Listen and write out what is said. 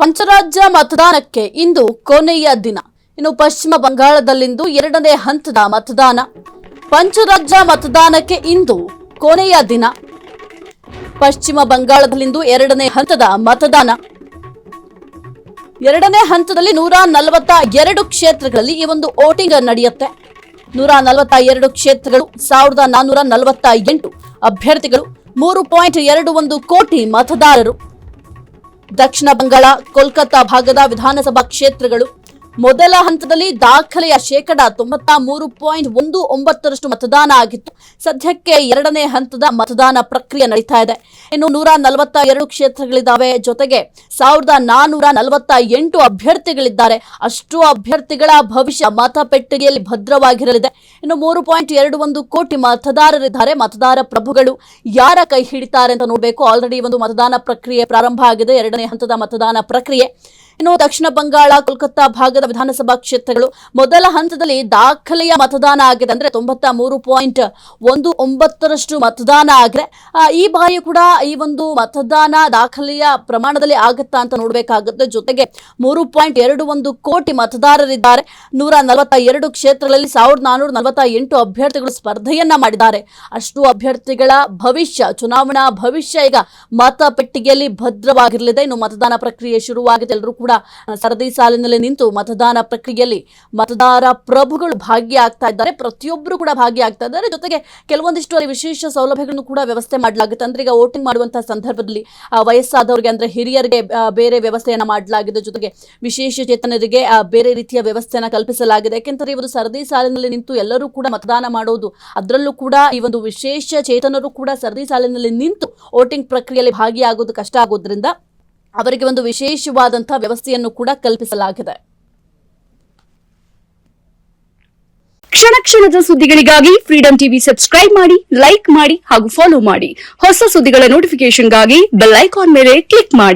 ಪಂಚರಾಜ್ಯ ಮತದಾನಕ್ಕೆ ಇಂದು ಕೊನೆಯ ದಿನ. ಇನ್ನು ಪಶ್ಚಿಮ ಬಂಗಾಳದಲ್ಲಿಂದು ಎರಡನೇ ಹಂತದ ಮತದಾನ. ಪಂಚರಾಜ್ಯ ಮತದಾನಕ್ಕೆ ಇಂದು ಕೊನೆಯ ದಿನ. ಪಶ್ಚಿಮ ಬಂಗಾಳದಲ್ಲಿಂದು ಎರಡನೇ ಹಂತದ ಮತದಾನ. ಎರಡನೇ ಹಂತದಲ್ಲಿ 142 ಕ್ಷೇತ್ರಗಳಲ್ಲಿ ಈ ಒಂದು ವೋಟಿಂಗ್ ನಡೆಯುತ್ತೆ. 142 ಕ್ಷೇತ್ರಗಳು, 1448 ಅಭ್ಯರ್ಥಿಗಳು, 3.21 ಕೋಟಿ ಮತದಾರರು. ದಕ್ಷಿಣ ಬಂಗಾಳ, ಕೋಲ್ಕತ್ತಾ ಭಾಗದ ವಿಧಾನಸಭಾ ಕ್ಷೇತ್ರಗಳು. ಮೊದಲ ಹಂತದಲ್ಲಿ ದಾಖಲೆಯ 93.19% ಮತದಾನ ಆಗಿತ್ತು. ಸದ್ಯಕ್ಕೆ ಎರಡನೇ ಹಂತದ ಮತದಾನ ಪ್ರಕ್ರಿಯೆ ನಡೀತಾ ಇದೆ. ಇನ್ನು 142 ಕ್ಷೇತ್ರಗಳಿದ್ದಾವೆ. ಜೊತೆಗೆ 1448 ಅಭ್ಯರ್ಥಿಗಳಿದ್ದಾರೆ. ಅಷ್ಟು ಅಭ್ಯರ್ಥಿಗಳ ಭವಿಷ್ಯ ಮತಪೆಟ್ಟಿಗೆಯಲ್ಲಿ ಭದ್ರವಾಗಿರಲಿದೆ. ಇನ್ನು 3.21 ಕೋಟಿ ಮತದಾರರಿದ್ದಾರೆ. ಮತದಾರ ಪ್ರಭುಗಳು ಯಾರ ಕೈ ಹಿಡಿತಾರೆ ಅಂತ ನೋಡಬೇಕು. ಆಲ್ರೆಡಿ ಒಂದು ಮತದಾನ ಪ್ರಕ್ರಿಯೆ ಪ್ರಾರಂಭ ಆಗಿದೆ, ಎರಡನೇ ಹಂತದ ಮತದಾನ ಪ್ರಕ್ರಿಯೆ. ಇನ್ನು ದಕ್ಷಿಣ ಬಂಗಾಳ, ಕೋಲ್ಕತ್ತಾ ಭಾಗದ ವಿಧಾನಸಭಾ ಕ್ಷೇತ್ರಗಳು ಮೊದಲ ಹಂತದಲ್ಲಿ ದಾಖಲೆಯ ಮತದಾನ ಆಗಿದೆ. ಅಂದ್ರೆ 93.19% ಮತದಾನ ಆಗಿದೆ. ಈ ಬಾರಿ ಕೂಡ ಈ ಒಂದು ಮತದಾನ ದಾಖಲೆಯ ಪ್ರಮಾಣದಲ್ಲಿ ಆಗುತ್ತಾ ಅಂತ ನೋಡಬೇಕಾಗುತ್ತೆ. ಜೊತೆಗೆ 3.21 ಕೋಟಿ ಮತದಾರರಿದ್ದಾರೆ. 142 ಕ್ಷೇತ್ರಗಳಲ್ಲಿ 1448 ಅಭ್ಯರ್ಥಿಗಳು ಸ್ಪರ್ಧೆಯನ್ನ ಮಾಡಿದ್ದಾರೆ. ಅಷ್ಟು ಅಭ್ಯರ್ಥಿಗಳ ಭವಿಷ್ಯ, ಚುನಾವಣಾ ಭವಿಷ್ಯ ಈಗ ಮತಪೆಟ್ಟಿಗೆಯಲ್ಲಿ ಭದ್ರವಾಗಿರಲಿದೆ. ಇನ್ನು ಮತದಾನ ಪ್ರಕ್ರಿಯೆ ಶುರುವಾಗಿದೆ. ಎಲ್ಲರೂ ಕೂಡ ಸರದಿ ಸಾಲಿನಲ್ಲಿ ನಿಂತು ಮತದಾನ ಪ್ರಕ್ರಿಯೆಯಲ್ಲಿ ಮತದಾರ ಪ್ರಭುಗಳು ಭಾಗಿಯಾಗ್ತಾ ಇದ್ದಾರೆ. ಪ್ರತಿಯೊಬ್ಬರು ಕೂಡ ಭಾಗಿಯಾಗ್ತಾ ಇದ್ದಾರೆ. ಜೊತೆಗೆ ಕೆಲವೊಂದಿಷ್ಟು ವಿಶೇಷ ಸೌಲಭ್ಯಗಳನ್ನು ಕೂಡ ವ್ಯವಸ್ಥೆ ಮಾಡಲಾಗುತ್ತೆ. ಅಂದ್ರೆ ಈಗ ವೋಟಿಂಗ್ ಮಾಡುವಂತಹ ಸಂದರ್ಭದಲ್ಲಿ ವಯಸ್ಸಾದವರಿಗೆ, ಅಂದ್ರೆ ಹಿರಿಯರಿಗೆ ಬೇರೆ ವ್ಯವಸ್ಥೆಯನ್ನ ಮಾಡಲಾಗಿದೆ. ಜೊತೆಗೆ ವಿಶೇಷ ಚೇತನರಿಗೆ ಬೇರೆ ರೀತಿಯ ವ್ಯವಸ್ಥೆಯನ್ನ ಕಲ್ಪಿಸಲಾಗಿದೆ. ಯಾಕೆಂದ್ರೆ ಇವರು ಸರದಿ ಸಾಲಿನಲ್ಲಿ ನಿಂತು ಎಲ್ಲರೂ ಕೂಡ ಮತದಾನ ಮಾಡೋದು, ಅದರಲ್ಲೂ ಕೂಡ ಈ ಒಂದು ವಿಶೇಷ ಚೇತನರು ಕೂಡ ಸರದಿ ಸಾಲಿನಲ್ಲಿ ನಿಂತು ವೋಟಿಂಗ್ ಪ್ರಕ್ರಿಯೆಯಲ್ಲಿ ಭಾಗಿಯಾಗೋದು ಕಷ್ಟ ಆಗೋದ್ರಿಂದ ಅವರಿಗೆ ಒಂದು ವಿಶೇಷವಾದಂತಹ ವ್ಯವಸ್ಥೆಯನ್ನು ಕೂಡ ಕಲ್ಪಿಸಲಾಗಿದೆ. ಕ್ಷಣ ಕ್ಷಣದ ಸುದ್ದಿಗಳಿಗಾಗಿ ಫ್ರೀಡಂ ಟಿವಿ ಸಬ್ಸ್ಕ್ರೈಬ್ ಮಾಡಿ, ಲೈಕ್ ಮಾಡಿ ಹಾಗೂ ಫಾಲೋ ಮಾಡಿ. ಹೊಸ ಸುದ್ದಿಗಳ ನೋಟಿಫಿಕೇಶನ್ಗಾಗಿ ಬೆಲ್ ಐಕಾನ್ ಮೇಲೆ ಕ್ಲಿಕ್ ಮಾಡಿ.